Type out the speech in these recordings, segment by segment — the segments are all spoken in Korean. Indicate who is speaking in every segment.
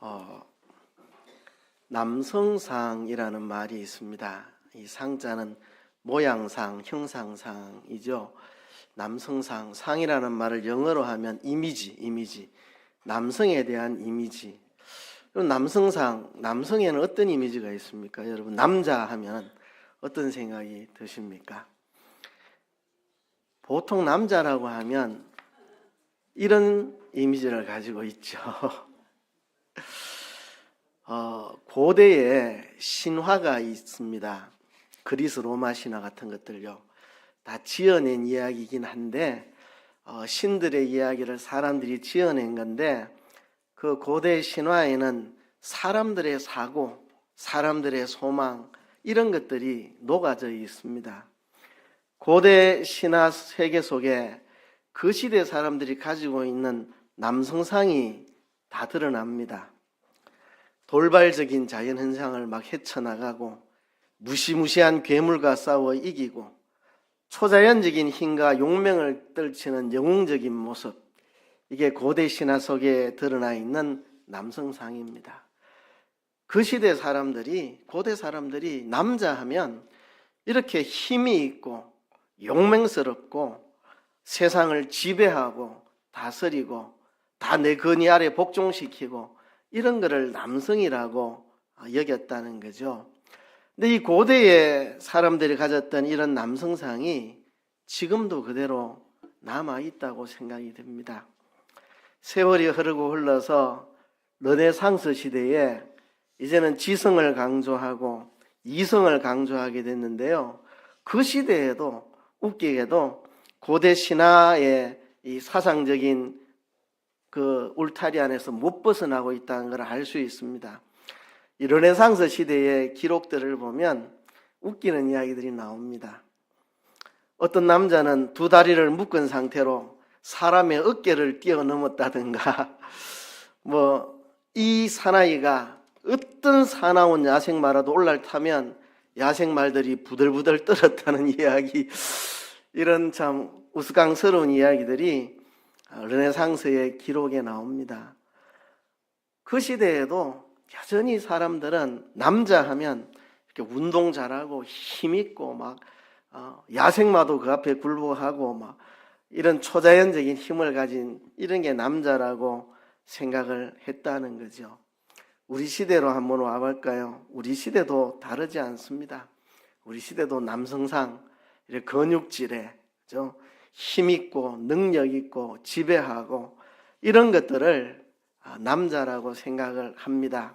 Speaker 1: 어, 남성상이라는 말이 있습니다. 이 상자는 모양상, 형상상이죠. 남성상, 상이라는 말을 영어로 하면 이미지, 남성에 대한 이미지. 남성상, 남성에는 어떤 이미지가 있습니까? 여러분, 남자 하면 어떤 생각이 드십니까? 보통 남자라고 하면 이런 이미지를 가지고 있죠. 고대에 신화가 있습니다. 그리스 로마 신화 같은 것들요. 다 지어낸 이야기이긴 한데 신들의 이야기를 사람들이 지어낸 건데 그 고대 신화에는 사람들의 사고, 사람들의 소망 이런 것들이 녹아져 있습니다. 고대 신화 세계 속에 그 시대 사람들이 가지고 있는 남성상이 다 드러납니다. 돌발적인 자연현상을 막 헤쳐나가고 무시무시한 괴물과 싸워 이기고 초자연적인 힘과 용맹을 떨치는 영웅적인 모습, 이게 고대 신화 속에 드러나 있는 남성상입니다. 그 시대 사람들이, 고대 사람들이 남자 하면 이렇게 힘이 있고 용맹스럽고 세상을 지배하고 다스리고 다 내 권위 아래 복종시키고 이런 것을 남성이라고 여겼다는 거죠. 근데 이 고대의 사람들이 가졌던 이런 남성상이 지금도 그대로 남아있다고 생각이 됩니다. 세월이 흐르고 흘러서 르네상스 시대에 이제는 지성을 강조하고 이성을 강조하게 됐는데요. 그 시대에도 웃기게도 고대 신화의 이 사상적인 그 울타리 안에서 못 벗어나고 있다는 걸 알 수 있습니다. 이 르네상스 시대의 기록들을 보면 웃기는 이야기들이 나옵니다. 어떤 남자는 두 다리를 묶은 상태로 사람의 어깨를 뛰어넘었다든가 이 사나이가 어떤 사나운 야생마라도 올라타면 야생말들이 부들부들 떨었다는 이야기, 이런 참 우스꽝스러운 이야기들이 르네상스의 기록에 나옵니다. 그 시대에도 여전히 사람들은 남자 하면 이렇게 운동 잘하고 힘있고 야생마도 그 앞에 굴복하고 이런 초자연적인 힘을 가진 이런 게 남자라고 생각을 했다는 거죠. 우리 시대로 한번 와볼까요? 우리 시대도 다르지 않습니다. 우리 시대도 남성상, 이렇게 근육질에 힘있고 능력있고 지배하고 이런 것들을 남자라고 생각을 합니다.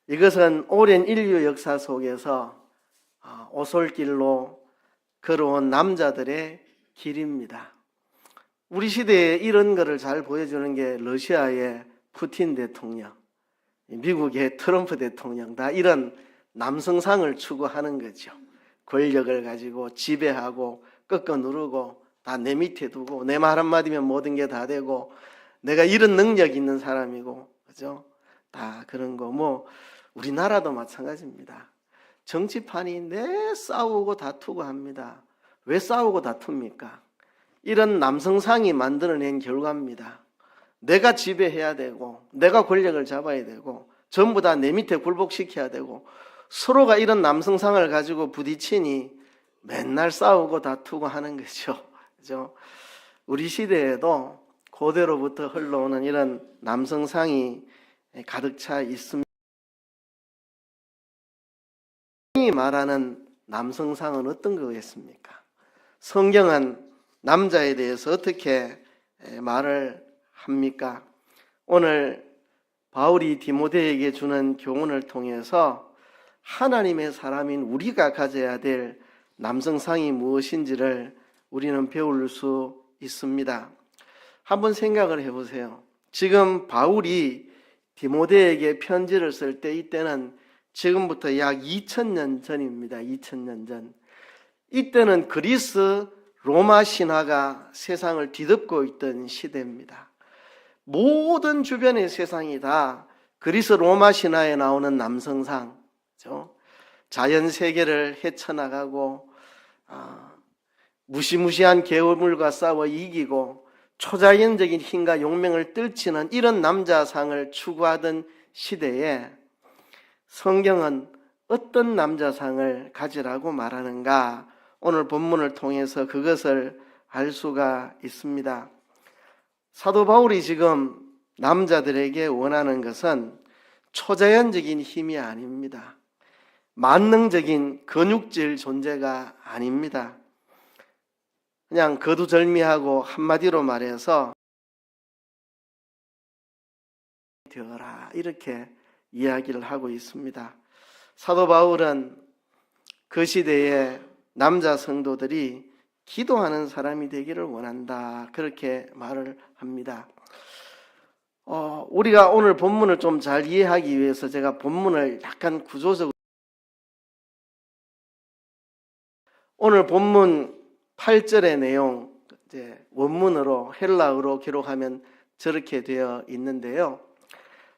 Speaker 1: 이것은 오랜 인류 역사 속에서 오솔길로 걸어온 남자들의 길입니다. 우리 시대에 이런 것을 잘 보여주는 게 러시아의 푸틴 대통령, 미국의 트럼프 대통령, 다 이런 남성상을 추구하는 거죠. 권력을 가지고 지배하고 꺾어 누르고 다 내 밑에 두고 내 말 한마디면 모든 게 다 되고 내가 이런 능력 있는 사람이고, 그죠? 다 그런 거. 우리나라도 마찬가지입니다. 정치판이 내 싸우고 다투고 합니다. 왜 싸우고 다툽니까? 이런 남성상이 만들어낸 결과입니다. 내가 지배해야 되고 내가 권력을 잡아야 되고 전부 다 내 밑에 굴복시켜야 되고 서로가 이런 남성상을 가지고 부딪히니 맨날 싸우고 다투고 하는 거죠. 그죠? 우리 시대에도 고대로부터 흘러오는 이런 남성상이 가득 차 있습니다. 성경이 말하는 남성상은 어떤 거겠습니까? 성경은 남자에 대해서 어떻게 말을 합니까? 오늘 바울이 디모데에게 주는 교훈을 통해서 하나님의 사람인 우리가 가져야 될 남성상이 무엇인지를 우리는 배울 수 있습니다. 한번 생각을 해보세요. 지금 바울이 디모데에게 편지를 쓸 때 이때는 지금부터 약 2000년 전입니다. 2000년 전. 이때는 그리스 로마 신화가 세상을 뒤덮고 있던 시대입니다. 모든 주변의 세상이 다 그리스 로마 신화에 나오는 남성상, 자연 세계를 헤쳐나가고 무시무시한 괴물과 싸워 이기고 초자연적인 힘과 용맹을 떨치는 이런 남자상을 추구하던 시대에 성경은 어떤 남자상을 가지라고 말하는가? 오늘 본문을 통해서 그것을 알 수가 있습니다. 사도 바울이 지금 남자들에게 원하는 것은 초자연적인 힘이 아닙니다. 만능적인 근육질 존재가 아닙니다. 그냥 거두절미하고 한마디로 말해서 되어라 이렇게 이야기를 하고 있습니다. 사도 바울은 그 시대에 남자 성도들이 기도하는 사람이 되기를 원한다 그렇게 말을 합니다. 우리가 오늘 본문을 좀 잘 이해하기 위해서 제가 본문을 약간 구조적으로 오늘 본문 8절의 내용 이제 원문으로 헬라어로 기록하면 저렇게 되어 있는데요.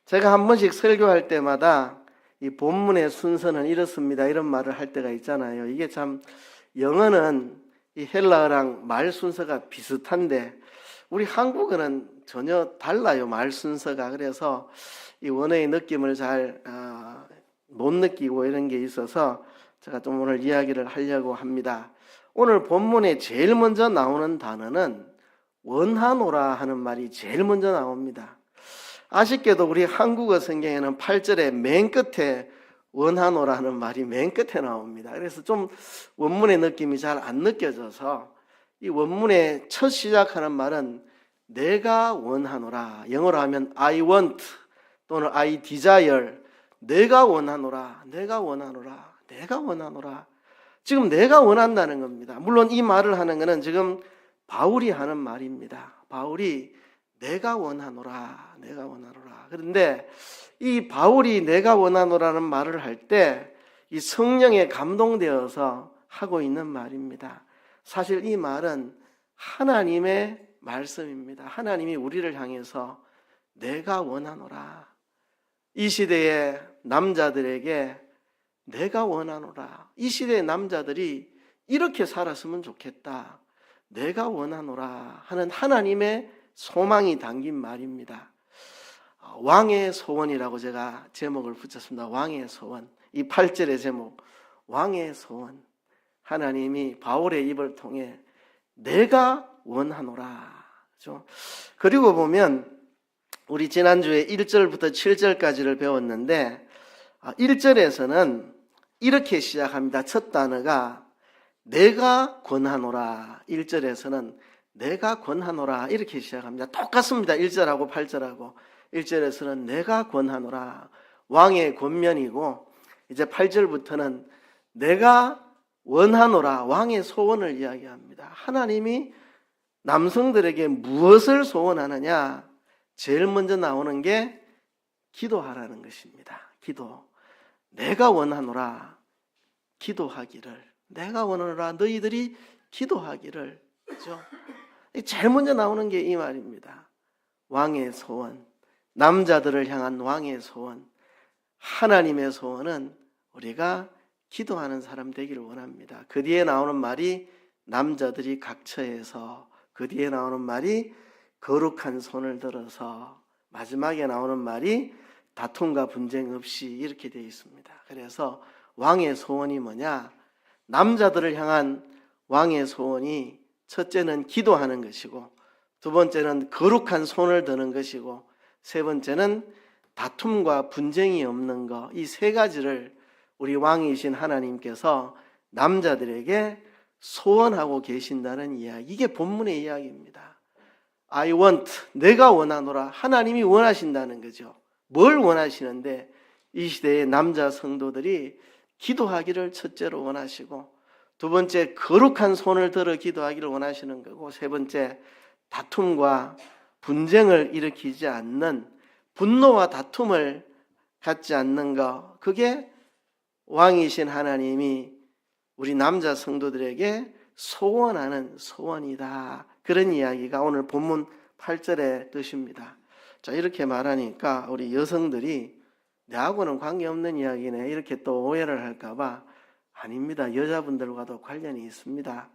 Speaker 1: 제가 한 번씩 설교할 때마다 이 본문의 순서는 이렇습니다 이런 말을 할 때가 있잖아요. 이게 참 영어는 이 헬라어랑 말 순서가 비슷한데 우리 한국어는 전혀 달라요 말 순서가. 그래서 이 원어의 느낌을 잘 못 느끼고 이런 게 있어서 제가 좀 오늘 이야기를 하려고 합니다. 오늘 본문에 제일 먼저 나오는 단어는 원하노라 하는 말이 제일 먼저 나옵니다. 아쉽게도 우리 한국어 성경에는 8절에 맨 끝에 원하노라 하는 말이 맨 끝에 나옵니다. 그래서 좀 원문의 느낌이 잘 안 느껴져서 이 원문의 첫 시작하는 말은 내가 원하노라, 영어로 하면 I want 또는 I desire, 내가 원하노라, 내가 원하노라, 내가 원하노라. 지금 내가 원한다는 겁니다. 물론 이 말을 하는 것은 지금 바울이 하는 말입니다. 바울이 내가 원하노라, 내가 원하노라. 그런데 이 바울이 내가 원하노라는 말을 할 때 이 성령에 감동되어서 하고 있는 말입니다. 사실 이 말은 하나님의 말씀입니다. 하나님이 우리를 향해서 내가 원하노라. 이 시대의 남자들에게 내가 원하노라. 이 시대의 남자들이 이렇게 살았으면 좋겠다. 내가 원하노라 하는 하나님의 소망이 담긴 말입니다. 왕의 소원이라고 제가 제목을 붙였습니다. 왕의 소원. 이 8절의 제목 왕의 소원. 하나님이 바울의 입을 통해 내가 원하노라. 그렇죠? 그리고 보면 우리 지난주에 1절부터 7절까지를 배웠는데 1절에서는 이렇게 시작합니다. 첫 단어가 내가 권하노라. 1절에서는 내가 권하노라 이렇게 시작합니다. 똑같습니다. 1절하고 8절하고 1절에서는 내가 권하노라. 왕의 권면이고 이제 8절부터는 내가 원하노라. 왕의 소원을 이야기합니다. 하나님이 남성들에게 무엇을 소원하느냐? 제일 먼저 나오는 게 기도하라는 것입니다. 기도. 내가 원하노라. 기도하기를. 내가 원하노라. 너희들이 기도하기를. 그렇죠? 제일 먼저 나오는 게 이 말입니다. 왕의 소원. 남자들을 향한 왕의 소원. 하나님의 소원은 우리가 기도하는 사람 되기를 원합니다. 그 뒤에 나오는 말이 남자들이 각처에서, 그 뒤에 나오는 말이 거룩한 손을 들어서, 마지막에 나오는 말이 다툼과 분쟁 없이 이렇게 되어 있습니다. 그래서 왕의 소원이 뭐냐? 남자들을 향한 왕의 소원이 첫째는 기도하는 것이고, 두 번째는 거룩한 손을 드는 것이고, 세 번째는 다툼과 분쟁이 없는 것. 이 세 가지를 우리 왕이신 하나님께서 남자들에게 소원하고 계신다는 이야기. 이게 본문의 이야기입니다. I want, 내가 원하노라. 하나님이 원하신다는 거죠. 뭘 원하시는데 이 시대의 남자 성도들이 기도하기를 첫째로 원하시고, 두 번째 거룩한 손을 들어 기도하기를 원하시는 거고, 세 번째 다툼과 분쟁을 일으키지 않는, 분노와 다툼을 갖지 않는 것. 그게 왕이신 하나님이 우리 남자 성도들에게 소원하는 소원이다. 그런 이야기가 오늘 본문 8절의 뜻입니다. 자, 이렇게 말하니까 우리 여성들이 내하고는 관계없는 이야기네 이렇게 또 오해를 할까봐, 아닙니다. 여자분들과도 관련이 있습니다.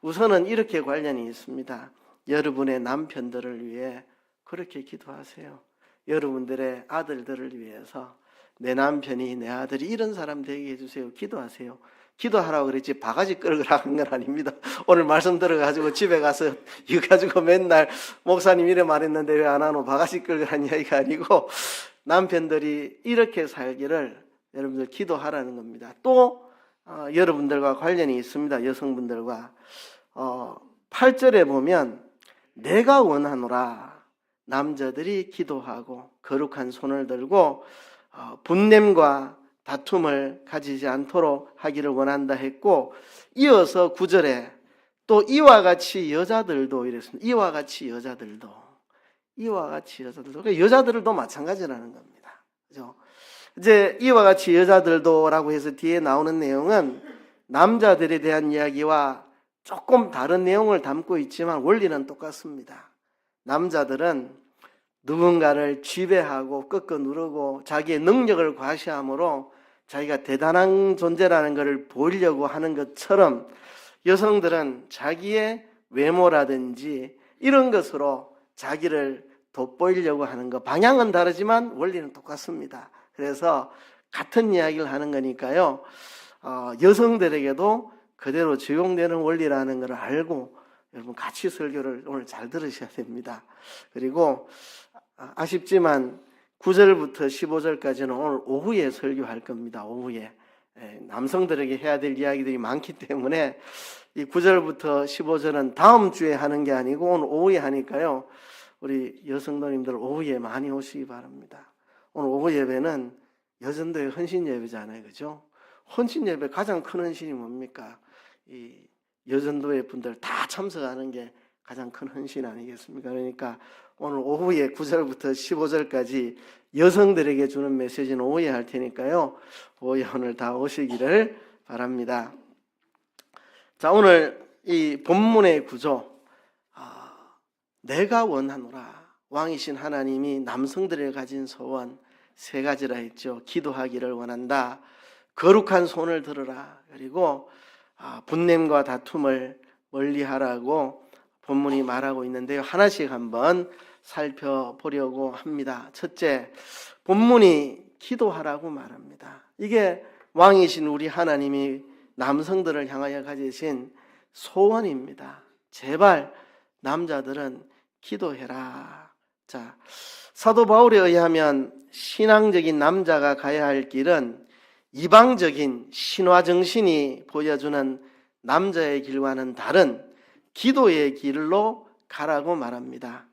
Speaker 1: 우선은 이렇게 관련이 있습니다. 여러분의 남편들을 위해 그렇게 기도하세요. 여러분들의 아들들을 위해서 내 남편이 내 아들이 이런 사람 되게 해주세요. 기도하세요. 기도하라고 그랬지 바가지 끌으라 한 건 아닙니다. 오늘 말씀 들어가지고 집에 가서 이거 가지고 맨날 목사님 이래 말했는데 왜 안 하노 바가지 끌으라는 이야기가 아니고 남편들이 이렇게 살기를 여러분들 기도하라는 겁니다. 또 여러분들과 관련이 있습니다. 여성분들과 8절에 보면 내가 원하노라 남자들이 기도하고 거룩한 손을 들고 분냄과 다툼을 가지지 않도록 하기를 원한다 했고, 이어서 9절에 또 이와 같이 여자들도 이랬습니다. 이와 같이 여자들도 그러니까 여자들도 마찬가지라는 겁니다. 그죠? 이제 이와 같이 여자들도라고 해서 뒤에 나오는 내용은 남자들에 대한 이야기와 조금 다른 내용을 담고 있지만 원리는 똑같습니다. 남자들은 누군가를 지배하고 꺾어 누르고 자기의 능력을 과시함으로 자기가 대단한 존재라는 것을 보이려고 하는 것처럼 여성들은 자기의 외모라든지 이런 것으로 자기를 돋보이려고 하는 것, 방향은 다르지만 원리는 똑같습니다. 그래서 같은 이야기를 하는 거니까요, 여성들에게도 그대로 적용되는 원리라는 걸 알고 여러분 같이 설교를 오늘 잘 들으셔야 됩니다. 그리고 아쉽지만 9절부터 15절까지는 오늘 오후에 설교할 겁니다. 오후에 남성들에게 해야 될 이야기들이 많기 때문에 이 9절부터 15절은 다음 주에 하는 게 아니고 오늘 오후에 하니까요, 우리 여성도님들 오후에 많이 오시기 바랍니다. 오늘 오후 예배는 여전도의 헌신 예배잖아요, 그죠? 헌신 예배 가장 큰 헌신이 뭡니까? 이 여전도의 분들 다 참석하는 게 가장 큰 헌신 아니겠습니까? 그러니까 오늘 오후에 9절부터 15절까지 여성들에게 주는 메시지는 오후에 할 테니까요, 오후에 오늘 다 오시기를 바랍니다. 자, 오늘 이 본문의 구조, 내가 원하노라. 왕이신 하나님이 남성들에게 가진 소원 세 가지라 했죠. 기도하기를 원한다. 거룩한 손을 들으라. 그리고 분냄과 다툼을 멀리하라고 본문이 말하고 있는데요. 하나씩 한번 살펴보려고 합니다. 첫째, 본문이 기도하라고 말합니다. 이게 왕이신 우리 하나님이 남성들을 향하여 가지신 소원입니다. 제발 남자들은 기도해라. 자, 사도 바울에 의하면 신앙적인 남자가 가야 할 길은 이방적인 신화 정신이 보여주는 남자의 길과는 다른 기도의 길로 가라고 말합니다.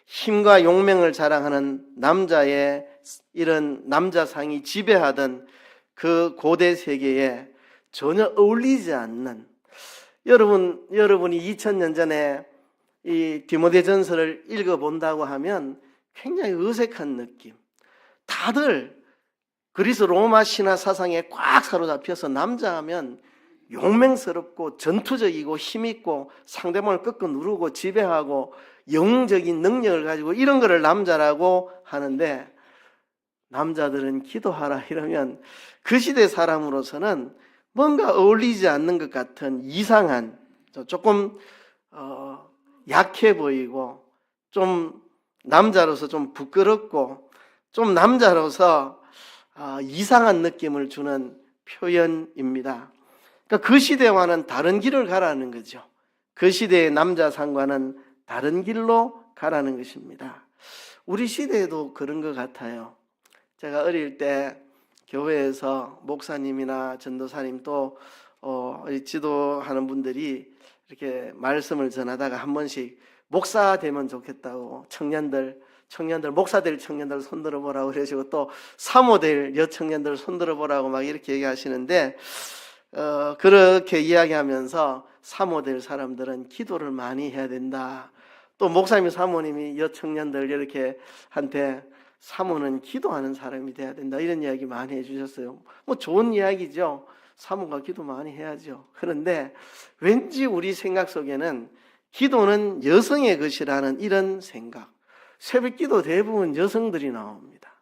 Speaker 1: 힘과 용맹을 자랑하는 남자의 이런 남자상이 지배하던 그 고대 세계에 전혀 어울리지 않는, 여러분이 2000년 전에 이 디모데전서를 읽어본다고 하면 굉장히 어색한 느낌. 다들 그리스 로마 신화 사상에 꽉 사로잡혀서 남자하면 용맹스럽고 전투적이고 힘있고 상대방을 꺾어 누르고 지배하고 영적인 능력을 가지고 이런 거를 남자라고 하는데, 남자들은 기도하라 이러면 그 시대 사람으로서는 뭔가 어울리지 않는 것 같은 이상한, 조금 약해 보이고 좀 남자로서 좀 부끄럽고 좀 남자로서 이상한 느낌을 주는 표현입니다. 그러니까 그 시대와는 다른 길을 가라는 거죠. 그 시대의 남자상과는 다른 길로 가라는 것입니다. 우리 시대에도 그런 것 같아요. 제가 어릴 때 교회에서 목사님이나 전도사님 또 지도하는 분들이 이렇게 말씀을 전하다가 한 번씩 목사 되면 좋겠다고 청년들 목사 될 청년들 손들어 보라고 그러시고 또 사모 될 여청년들 손들어 보라고 막 이렇게 얘기하시는데, 그렇게 이야기하면서 사모 될 사람들은 기도를 많이 해야 된다. 또 목사님 사모님이 여청년들 이렇게 한테 사모는 기도하는 사람이 돼야 된다, 이런 이야기 많이 해주셨어요. 뭐 좋은 이야기죠. 사모가 기도 많이 해야죠. 그런데 왠지 우리 생각 속에는 기도는 여성의 것이라는 이런 생각. 새벽 기도 대부분 여성들이 나옵니다.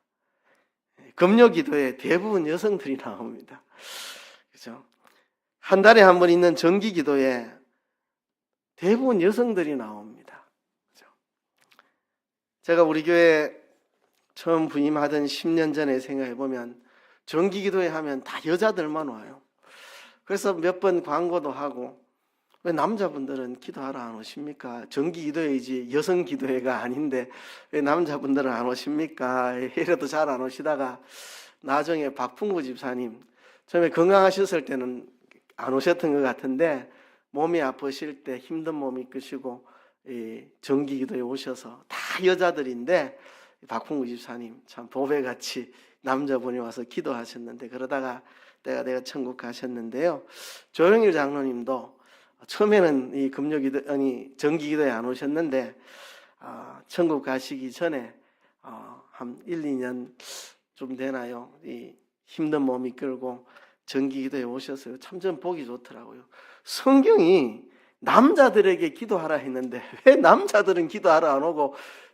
Speaker 1: 금요 기도에 대부분 여성들이 나옵니다. 그죠? 한 달에 한 번 있는 정기 기도에 대부분 여성들이 나옵니다. 그죠? 제가 우리 교회 처음 부임하던 10년 전에 생각해 보면 정기기도회 하면 다 여자들만 와요. 그래서 몇 번 광고도 하고, 왜 남자분들은 기도하러 안 오십니까? 정기기도회이지 여성기도회가 아닌데 왜 남자분들은 안 오십니까? 이래도 잘 안 오시다가 나중에 박풍구 집사님, 처음에 건강하셨을 때는 안 오셨던 것 같은데 몸이 아프실 때 힘든 몸이 끄시고 정기기도에 오셔서 다 여자들인데 박풍구 집사님 참 보배같이 남자분이 와서 기도하셨는데, 그러다가 내가 천국 가셨는데요. 조영일 장로님도 처음에는 이 금요기도 아니 정기기도에 안 오셨는데 천국 가시기 전에 한 1, 2년 좀 되나요? 이 힘든 몸 이끌고 정기기도에 오셨어요. 참 전 보기 좋더라고요. 성경이 남자들에게 기도하라 했는데 왜 남자들은 기도하러 안 오고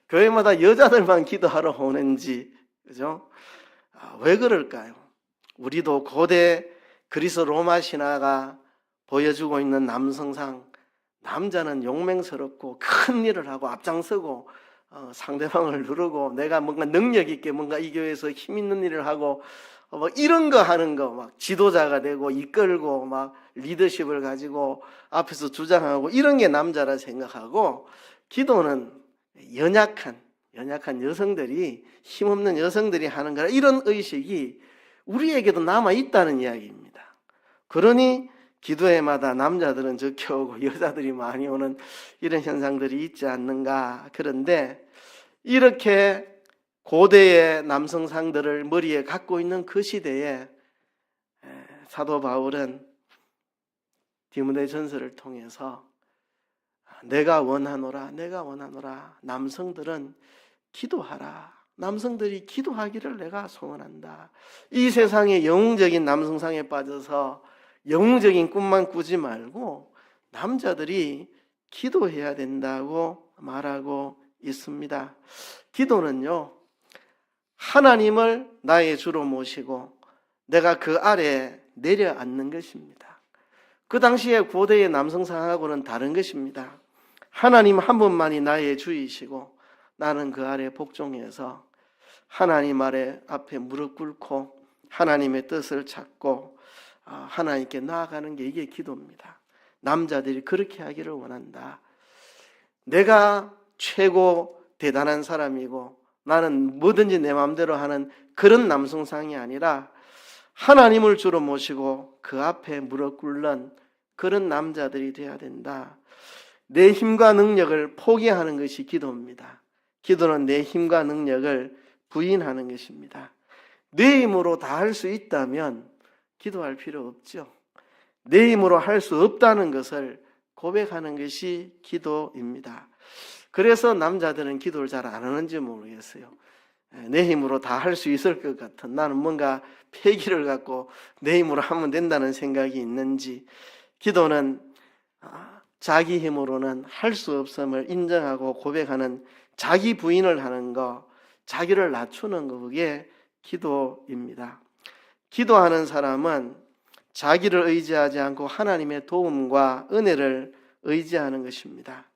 Speaker 1: 교회마다 여자들만 기도하러 오는지, 그죠? 왜 그럴까요? 우리도 고대 그리스 로마 신화가 보여주고 있는 남성상, 남자는 용맹스럽고 큰 일을 하고 앞장서고 상대방을 누르고 내가 뭔가 능력 있게 뭔가 이 교회에서 힘 있는 일을 하고 뭐 이런 거 하는 거, 막 지도자가 되고 이끌고 막 리더십을 가지고 앞에서 주장하고 이런 게 남자라 생각하고, 기도는 연약한 여성들이, 힘없는 여성들이 하는 거라, 이런 의식이 우리에게도 남아 있다는 이야기입니다. 그러니 기도회마다 남자들은 적게 오고 여자들이 많이 오는 이런 현상들이 있지 않는가. 그런데 이렇게 고대의 남성상들을 머리에 갖고 있는 그 시대에 사도 바울은 디모데 전서를 통해서 내가 원하노라 남성들은 기도하라, 남성들이 기도하기를 내가 소원한다. 이 세상의 영웅적인 남성상에 빠져서 영웅적인 꿈만 꾸지 말고 남자들이 기도해야 된다고 말하고 있습니다. 기도는요, 하나님을 나의 주로 모시고 내가 그 아래에 내려앉는 것입니다. 그 당시에 고대의 남성상하고는 다른 것입니다. 하나님 한 분만이 나의 주이시고 나는 그 아래 복종해서 하나님 아래 앞에 무릎 꿇고 하나님의 뜻을 찾고 하나님께 나아가는 게, 이게 기도입니다. 남자들이 그렇게 하기를 원한다. 내가 최고 대단한 사람이고 나는 뭐든지 내 마음대로 하는 그런 남성상이 아니라 하나님을 주로 모시고 그 앞에 무릎 꿇는 그런 남자들이 되어야 된다. 내 힘과 능력을 포기하는 것이 기도입니다. 기도는 내 힘과 능력을 부인하는 것입니다. 내 힘으로 다 할 수 있다면 기도할 필요 없죠. 내 힘으로 할 수 없다는 것을 고백하는 것이 기도입니다. 그래서 남자들은 기도를 잘 안 하는지 모르겠어요. 내 힘으로 다 할 수 있을 것 같은, 나는 뭔가 패기를 갖고 내 힘으로 하면 된다는 생각이 있는지, 기도는 자기 힘으로는 할 수 없음을 인정하고 고백하는, 자기 부인을 하는 거, 자기를 낮추는 거, 그게 기도입니다. 기도하는 사람은 자기를 의지하지 않고 하나님의 도움과 은혜를 의지하는 것입니다.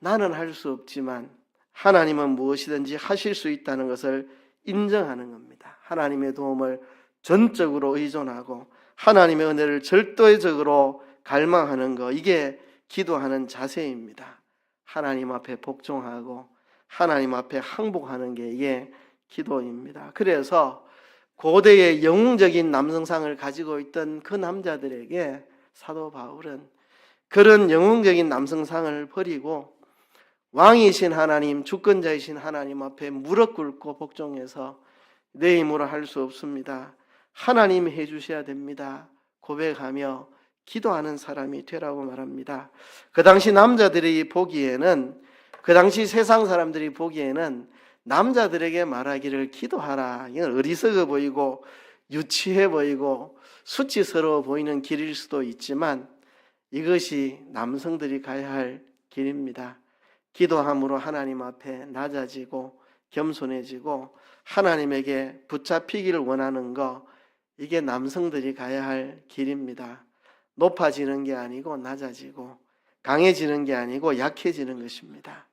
Speaker 1: 나는 할 수 없지만 하나님은 무엇이든지 하실 수 있다는 것을 인정하는 겁니다. 하나님의 도움을 전적으로 의존하고 하나님의 은혜를 절대적으로 갈망하는 것, 이게 기도하는 자세입니다. 하나님 앞에 복종하고 하나님 앞에 항복하는 게 이게 기도입니다. 그래서 고대의 영웅적인 남성상을 가지고 있던 그 남자들에게 사도 바울은 그런 영웅적인 남성상을 버리고 왕이신 하나님, 주권자이신 하나님 앞에 무릎 꿇고 복종해서 내 힘으로 할 수 없습니다, 하나님이 해주셔야 됩니다 고백하며 기도하는 사람이 되라고 말합니다. 그 당시 남자들이 보기에는, 그 당시 세상 사람들이 보기에는 남자들에게 말하기를 기도하라, 이건 어리석어 보이고 유치해 보이고 수치스러워 보이는 길일 수도 있지만 이것이 남성들이 가야 할 길입니다. 기도함으로 하나님 앞에 낮아지고 겸손해지고 하나님에게 붙잡히기를 원하는 거, 이게 남성들이 가야 할 길입니다. 높아지는 게 아니고 낮아지고, 강해지는 게 아니고 약해지는 것입니다.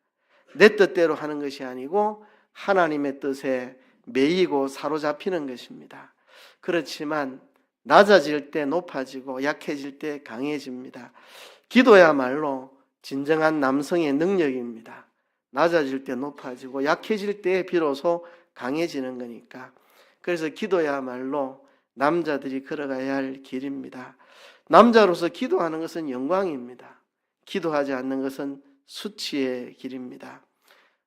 Speaker 1: 내 뜻대로 하는 것이 아니고 하나님의 뜻에 매이고 사로잡히는 것입니다. 그렇지만 낮아질 때 높아지고 약해질 때 강해집니다. 기도야말로 진정한 남성의 능력입니다. 낮아질 때 높아지고 약해질 때 비로소 강해지는 거니까. 그래서 기도야말로 남자들이 걸어가야 할 길입니다. 남자로서 기도하는 것은 영광입니다. 기도하지 않는 것은 수치의 길입니다.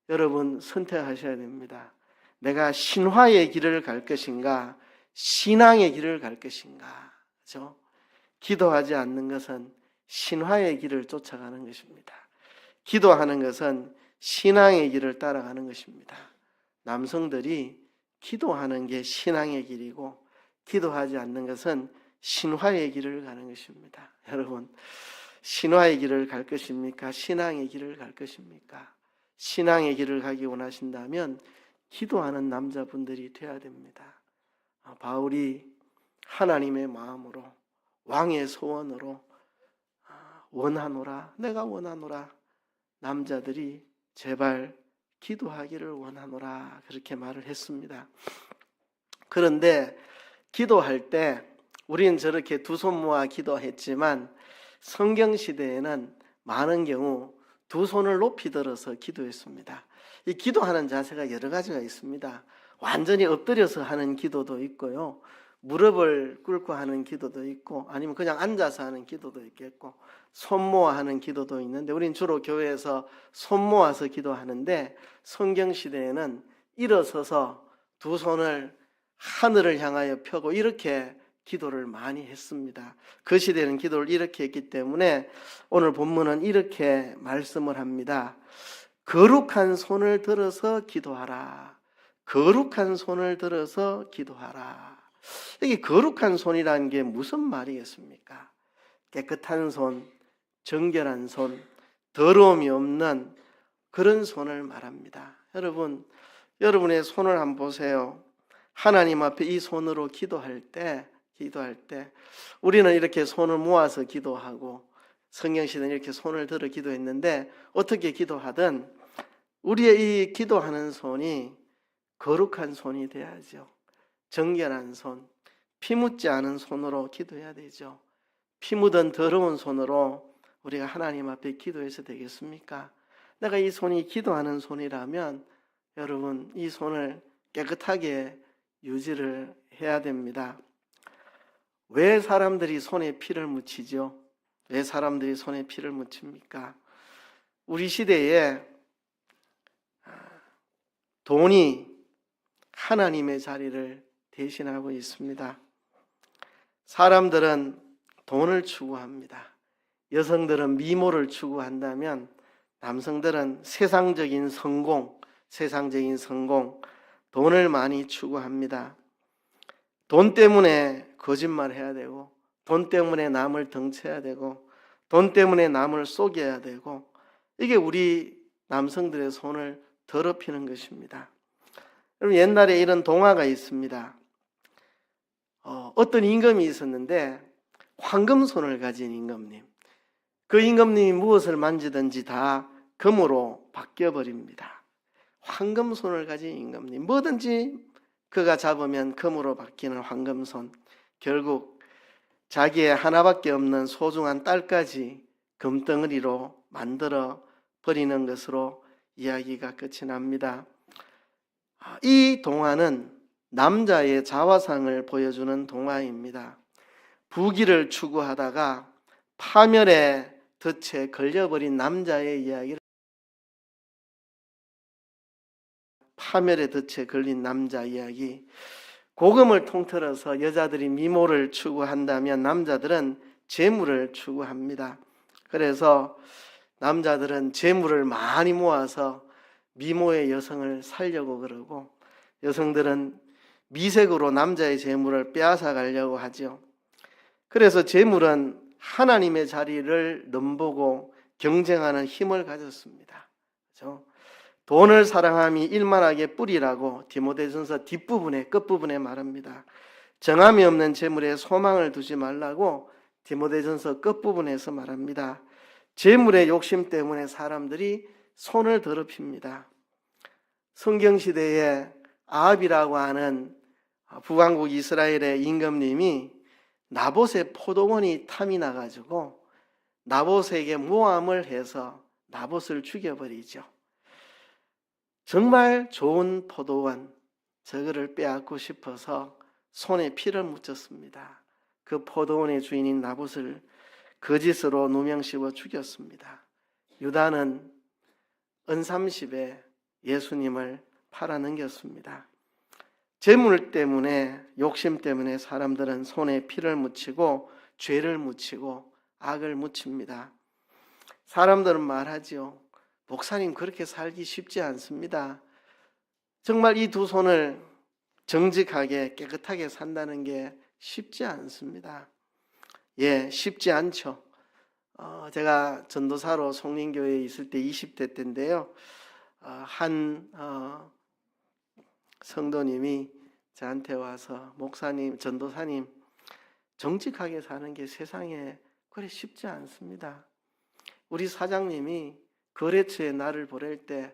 Speaker 1: 여러분 선택하셔야 됩니다. 내가 신화의 길을 갈 것인가, 신앙의 길을 갈 것인가. 그렇죠? 기도하지 않는 것은 신화의 길을 쫓아가는 것입니다. 기도하는 것은 신앙의 길을 따라가는 것입니다. 남성들이 기도하는 게 신앙의 길이고 기도하지 않는 것은 신화의 길을 가는 것입니다. 여러분, 신화의 길을 갈 것입니까? 신앙의 길을 갈 것입니까? 신앙의 길을 가기 원하신다면 기도하는 남자분들이 되어야 됩니다. 바울이 하나님의 마음으로 왕의 소원으로 원하노라, 내가 원하노라, 남자들이 제발 기도하기를 원하노라 그렇게 말을 했습니다. 그런데 기도할 때 우리는 저렇게 두 손 모아 기도했지만 성경시대에는 많은 경우 두 손을 높이 들어서 기도했습니다. 이 기도하는 자세가 여러 가지가 있습니다. 완전히 엎드려서 하는 기도도 있고요, 무릎을 꿇고 하는 기도도 있고, 아니면 그냥 앉아서 하는 기도도 있겠고, 손 모아 하는 기도도 있는데 우리는 주로 교회에서 손 모아서 기도하는데 성경시대에는 일어서서 두 손을 하늘을 향하여 펴고 이렇게 기도를 많이 했습니다. 그 시대는 기도를 이렇게 했기 때문에 오늘 본문은 이렇게 말씀을 합니다. 거룩한 손을 들어서 기도하라. 거룩한 손을 들어서 기도하라. 이게 거룩한 손이라는 게 무슨 말이겠습니까? 깨끗한 손, 정결한 손, 더러움이 없는 그런 손을 말합니다. 여러분, 여러분의 손을 한번 보세요. 하나님 앞에 이 손으로 기도할 때 우리는 이렇게 손을 모아서 기도하고 성경시대는 이렇게 손을 들어 기도했는데 어떻게 기도하든 우리의 이 기도하는 손이 거룩한 손이 돼야죠. 정결한 손, 피 묻지 않은 손으로 기도해야 되죠. 피 묻은 더러운 손으로 우리가 하나님 앞에 기도해서 되겠습니까? 내가 이 손이 기도하는 손이라면 여러분 이 손을 깨끗하게 유지를 해야 됩니다. 왜 사람들이 손에 피를 묻히죠? 왜 사람들이 손에 피를 묻힙니까? 우리 시대에 돈이 하나님의 자리를 대신하고 있습니다. 사람들은 돈을 추구합니다. 여성들은 미모를 추구한다면 남성들은 세상적인 성공, 돈을 많이 추구합니다. 돈 때문에 거짓말해야 되고, 돈 때문에 남을 덩쳐야 되고, 돈 때문에 남을 속여야 되고, 이게 우리 남성들의 손을 더럽히는 것입니다. 여러분, 옛날에 이런 동화가 있습니다. 어떤 임금이 있었는데 황금손을 가진 임금님. 그 임금님이 무엇을 만지든지 다 금으로 바뀌어버립니다. 황금손을 가진 임금님. 뭐든지 그가 잡으면 금으로 바뀌는 황금손. 결국 자기의 하나밖에 없는 소중한 딸까지 금덩어리로 만들어 버리는 것으로 이야기가 끝이 납니다. 이 동화는 남자의 자화상을 보여주는 동화입니다. 부귀를 추구하다가 파멸의 덫에 걸려버린 남자의 이야기를, 파멸의 덫에 걸린 남자 이야기. 고금을 통틀어서 여자들이 미모를 추구한다면 남자들은 재물을 추구합니다. 그래서 남자들은 재물을 많이 모아서 미모의 여성을 살려고 그러고, 여성들은 미색으로 남자의 재물을 빼앗아 가려고 하죠. 그래서 재물은 하나님의 자리를 넘보고 경쟁하는 힘을 가졌습니다. 그렇죠? 돈을 사랑함이 일만하게 뿌리라고 디모데전서 뒷부분에, 끝부분에 말합니다. 정함이 없는 재물에 소망을 두지 말라고 디모데전서 끝부분에서 말합니다. 재물의 욕심 때문에 사람들이 손을 더럽힙니다. 성경시대에 아합이라고 하는 북왕국 이스라엘의 임금님이 나봇의 포도원이 탐이 나가지고 나봇에게 모함을 해서 나봇을 죽여버리죠. 정말 좋은 포도원, 저거를 빼앗고 싶어서 손에 피를 묻혔습니다. 그 포도원의 주인인 나봇을 거짓으로 누명씌워 죽였습니다. 유다는 은삼십에 예수님을 팔아넘겼습니다. 재물 때문에, 욕심 때문에 사람들은 손에 피를 묻히고 죄를 묻히고 악을 묻힙니다. 사람들은 말하지요. 목사님, 그렇게 살기 쉽지 않습니다. 정말 이 두 손을 정직하게 깨끗하게 산다는 게 쉽지 않습니다. 예, 쉽지 않죠. 제가 전도사로 송림교회에 있을 때 20대 때인데요. 한 성도님이 저한테 와서 목사님, 전도사님, 정직하게 사는 게 세상에 그래 쉽지 않습니다. 우리 사장님이 거래처에 나를 보낼 때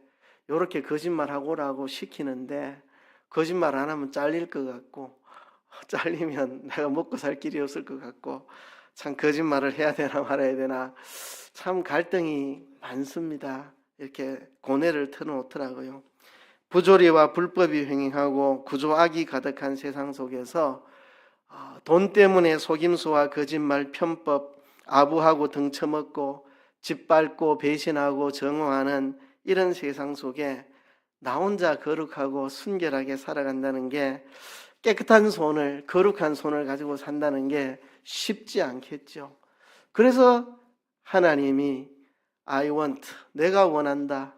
Speaker 1: 이렇게 거짓말하고 오라고 시키는데 거짓말 안 하면 잘릴 것 같고 잘리면 내가 먹고 살 길이 없을 것 같고 참 거짓말을 해야 되나 말아야 되나 참 갈등이 많습니다. 이렇게 고뇌를 틀어놓더라고요. 부조리와 불법이 횡행하고 구조악이 가득한 세상 속에서 돈 때문에 속임수와 거짓말, 편법, 아부하고 등쳐먹고 짓밟고 배신하고 정오하는 이런 세상 속에 나 혼자 거룩하고 순결하게 살아간다는 게 깨끗한 손을, 거룩한 손을 가지고 산다는 게 쉽지 않겠죠. 그래서 하나님이 I want, 내가 원한다.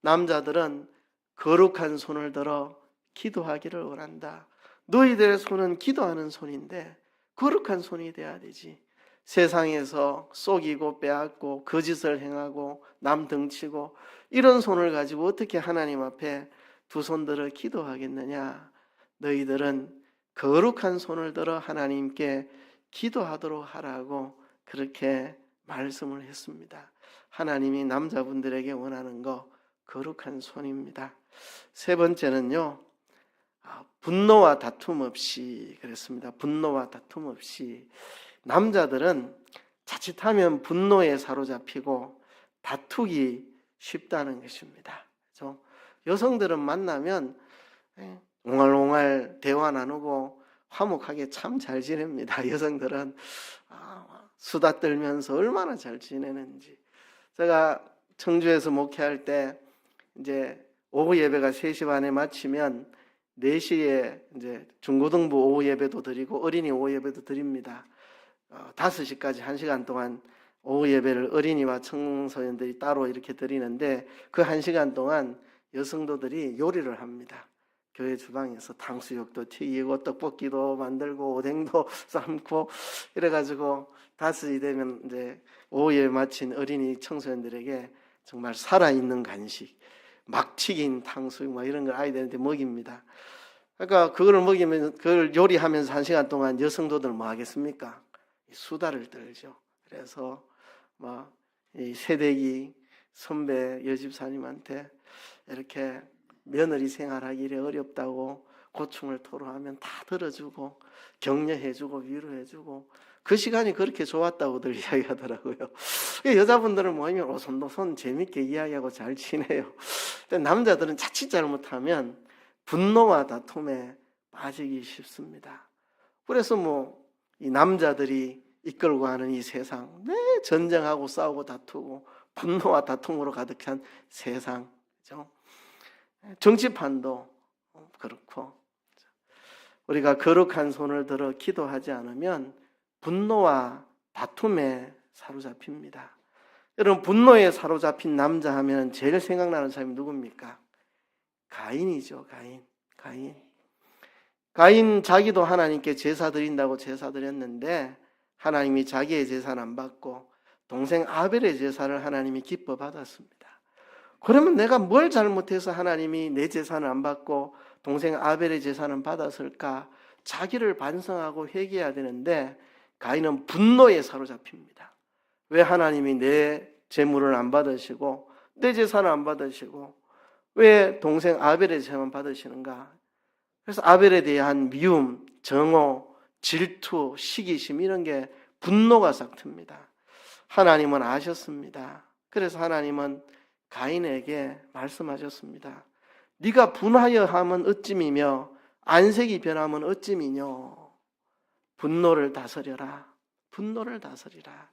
Speaker 1: 남자들은 거룩한 손을 들어 기도하기를 원한다. 너희들의 손은 기도하는 손인데 거룩한 손이 돼야 되지. 세상에서 속이고 빼앗고 거짓을 행하고 남 등치고 이런 손을 가지고 어떻게 하나님 앞에 두 손 들어 기도하겠느냐. 너희들은 거룩한 손을 들어 하나님께 기도하도록 하라고 그렇게 말씀을 했습니다. 하나님이 남자분들에게 원하는 거 거룩한 손입니다. 세 번째는요, 분노와 다툼 없이 그랬습니다. 분노와 다툼 없이. 남자들은 자칫하면 분노에 사로잡히고 다투기 쉽다는 것입니다. 그렇죠? 여성들은 만나면 옹알옹알 대화 나누고 화목하게 참 잘 지냅니다. 여성들은 수다 떨면서 얼마나 잘 지내는지. 제가 청주에서 목회할 때 이제 오후 예배가 3시 반에 마치면 4시에 이제 중고등부 오후 예배도 드리고 어린이 오후 예배도 드립니다. 5시까지 1시간 동안 오후 예배를 어린이와 청소년들이 따로 이렇게 드리는데 그 1시간 동안 여성도들이 요리를 합니다. 교회 주방에서 탕수육도 튀기고 떡볶이도 만들고 오뎅도 삶고 이래가지고 5시 되면 이제 오후 예배 마친 어린이 청소년들에게 정말 살아있는 간식, 막 튀긴 탕수육 막 이런 걸 아이들한테 먹입니다. 그러니까 그걸 먹이면 그걸 요리하면서 1시간 동안 여성도들 뭐 하겠습니까? 수다를 떨죠. 그래서 이 새댁이 선배 여집사님한테 이렇게 며느리 생활하기 이래 어렵다고 고충을 토로하면 다 들어주고 격려해주고 위로해주고 그 시간이 그렇게 좋았다고들 이야기하더라고요. 여자분들은 모이면 오손도손 재밌게 이야기하고 잘 지내요. 근데 남자들은 자칫 잘못하면 분노와 다툼에 빠지기 쉽습니다. 그래서 이 남자들이 이끌고 가는 이 세상, 전쟁하고 싸우고 다투고 분노와 다툼으로 가득한 세상, 그죠? 정치판도 그렇고 우리가 거룩한 손을 들어 기도하지 않으면 분노와 다툼에 사로잡힙니다. 여러분, 분노에 사로잡힌 남자 하면 제일 생각나는 사람이 누굽니까? 가인이죠. 가인 자기도 하나님께 제사 드린다고 제사 드렸는데 하나님이 자기의 제사는 안 받고 동생 아벨의 제사를 하나님이 기뻐 받았습니다. 그러면 내가 뭘 잘못해서 하나님이 내 제사는 안 받고 동생 아벨의 제사는 받았을까? 자기를 반성하고 회개해야 되는데 가인은 분노에 사로잡힙니다. 왜 하나님이 내 제물을 안 받으시고 내 제사는 안 받으시고 왜 동생 아벨의 제사만 받으시는가? 그래서 아벨에 대한 미움, 정오, 질투, 시기심 이런 게 분노가 싹 틉니다. 하나님은 아셨습니다. 그래서 하나님은 가인에게 말씀하셨습니다. 네가 분하여 함은 어찌미며 안색이 변하면 어찌미뇨. 분노를 다스려라. 분노를 다스리라.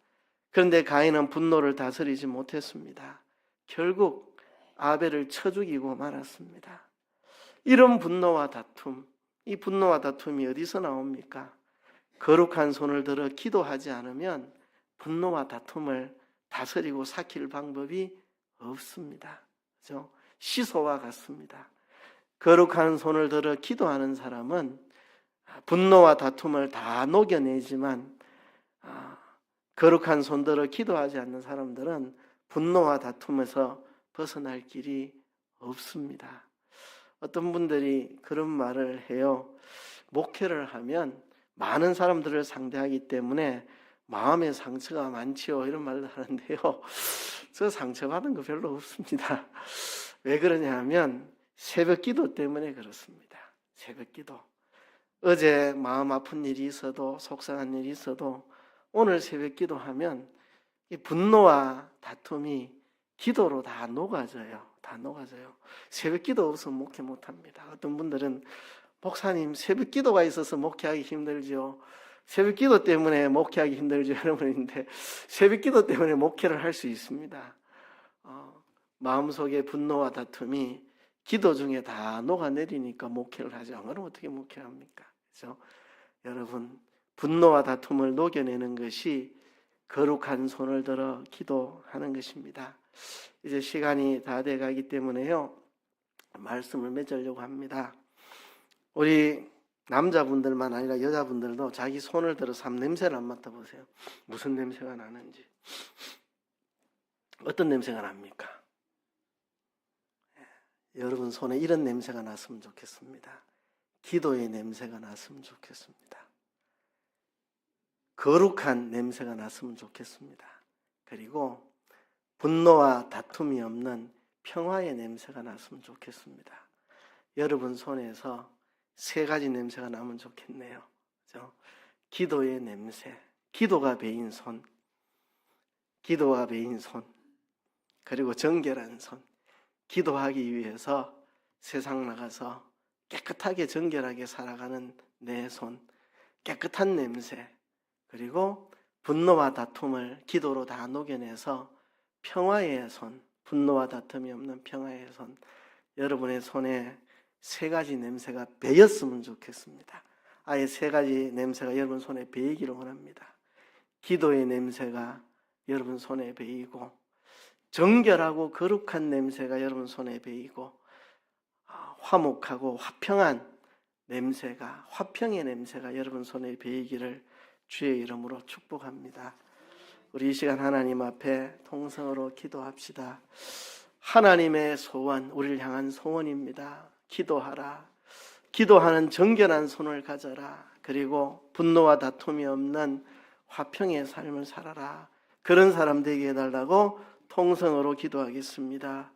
Speaker 1: 그런데 가인은 분노를 다스리지 못했습니다. 결국 아벨을 쳐 죽이고 말았습니다. 이런 분노와 다툼, 이 분노와 다툼이 어디서 나옵니까? 거룩한 손을 들어 기도하지 않으면 분노와 다툼을 다스리고 삭힐 방법이 없습니다. 그렇죠? 시소와 같습니다. 거룩한 손을 들어 기도하는 사람은 분노와 다툼을 다 녹여내지만 거룩한 손 들어 기도하지 않는 사람들은 분노와 다툼에서 벗어날 길이 없습니다. 어떤 분들이 그런 말을 해요. 목회를 하면 많은 사람들을 상대하기 때문에 마음의 상처가 많지요. 이런 말을 하는데요. 저 상처받은 거 별로 없습니다. 왜 그러냐 하면 새벽 기도 때문에 그렇습니다. 새벽 기도. 어제 마음 아픈 일이 있어도 속상한 일이 있어도 오늘 새벽 기도하면 이 분노와 다툼이 기도로 다 녹아져요. 다 녹아져요. 새벽 기도 없으면 목회 못합니다. 어떤 분들은 목사님 새벽 기도가 있어서 목회하기 힘들죠. 새벽 기도 때문에 목회하기 힘들죠. 여러분인데 새벽 기도 때문에 목회를 할 수 있습니다. 마음속의 분노와 다툼이 기도 중에 다 녹아내리니까 목회를 하죠. 안 그러면 어떻게 목회를 합니까? 그렇죠? 여러분 분노와 다툼을 녹여내는 것이 거룩한 손을 들어 기도하는 것입니다. 이제 시간이 다 돼가기 때문에요. 말씀을 맺으려고 합니다. 우리 남자분들만 아니라 여자분들도 자기 손을 들어서 한번 냄새를 안 맡아보세요. 무슨 냄새가 나는지. 어떤 냄새가 납니까? 여러분 손에 이런 냄새가 났으면 좋겠습니다. 기도의 냄새가 났으면 좋겠습니다. 거룩한 냄새가 났으면 좋겠습니다. 그리고 분노와 다툼이 없는 평화의 냄새가 났으면 좋겠습니다. 여러분 손에서 세 가지 냄새가 나면 좋겠네요. 그렇죠? 기도의 냄새, 기도가 배인 손, 기도가 배인 손, 그리고 정결한 손. 기도하기 위해서 세상 나가서 깨끗하게 정결하게 살아가는 내 손, 깨끗한 냄새, 그리고 분노와 다툼을 기도로 다 녹여내서 평화의 손, 분노와 다툼이 없는 평화의 손, 여러분의 손에 세 가지 냄새가 배였으면 좋겠습니다. 아예 세 가지 냄새가 여러분 손에 배이기를 원합니다. 기도의 냄새가 여러분 손에 배이고, 정결하고 거룩한 냄새가 여러분 손에 배이고, 화목하고 화평한 냄새가, 화평의 냄새가 여러분 손에 배이기를 주의 이름으로 축복합니다. 우리 이 시간 하나님 앞에 통성으로 기도합시다. 하나님의 소원, 우리를 향한 소원입니다. 기도하라. 기도하는 정결한 손을 가져라. 그리고 분노와 다툼이 없는 화평의 삶을 살아라. 그런 사람 되게 해달라고 통성으로 기도하겠습니다.